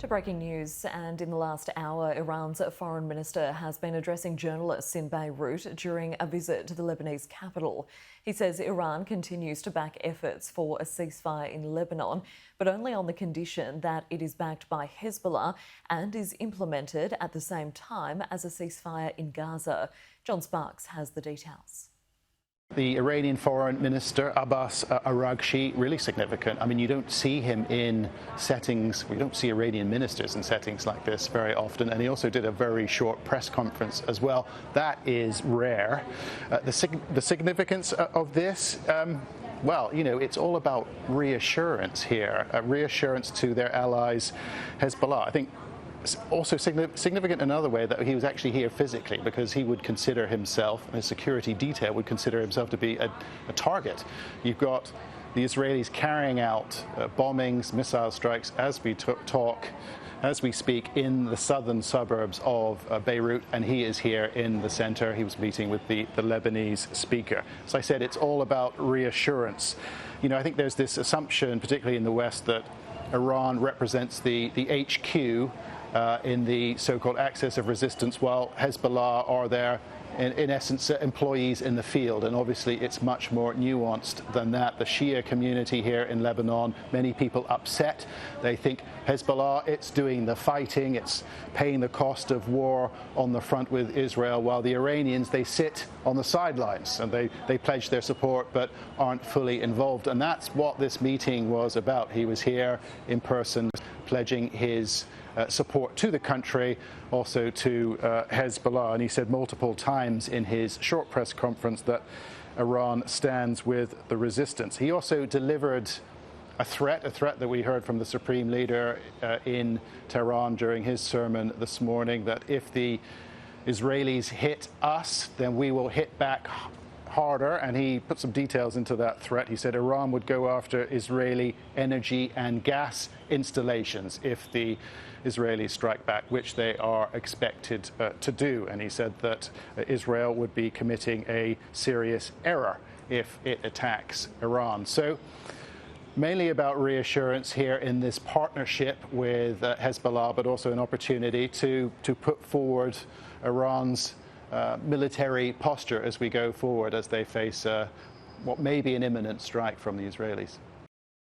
To breaking news, and in the last hour, Iran's foreign minister has been addressing journalists in Beirut during a visit to the Lebanese capital. He says Iran continues to back efforts for a ceasefire in Lebanon, but only on the condition that it is backed by Hezbollah and is implemented at the same time as a ceasefire in Gaza. John Sparks has the details. The Iranian Foreign Minister, Abbas Araghchi, really significant. I mean, you don't see him in settings, we don't see Iranian ministers in settings like this very often. And he also did a very short press conference as well. That is rare. The significance of this, well, you know, it's all about reassurance here, reassurance to their allies, Hezbollah. I think also significant in another way that he was actually here physically, because he would consider himself, and his security detail would consider himself to be a target. You've got the Israelis carrying out bombings, missile strikes as we as we speak, in the southern suburbs of Beirut, and he is here in the center. He was meeting with the Lebanese speaker. As I said, it's all about reassurance. You know, I think there's this assumption, particularly in the West, that Iran represents the HQ in the so-called axis of resistance, while Hezbollah are there, in essence, employees in the field. And obviously it's much more nuanced than that. The Shia community here in Lebanon, many people upset. They think Hezbollah, it's doing the fighting, it's paying the cost of war on the front with Israel, while the Iranians, they sit on the sidelines and they pledge their support but aren't fully involved. And that's what this meeting was about. He was here in person, pledging his support to the country, also to Hezbollah. And he said multiple times in his short press conference that Iran stands with the resistance. He also delivered a threat that we heard from the Supreme Leader in Tehran during his sermon this morning, that if the Israelis hit us, then we will hit back harder. And he put some details into that threat. He said Iran would go after Israeli energy and gas installations if the Israelis strike back, which they are expected to do. And he said that Israel would be committing a serious error if it attacks Iran. So mainly about reassurance here in this partnership with Hezbollah, but also an opportunity to put forward Iran's military posture as we go forward, as they face what may be an imminent strike from the Israelis.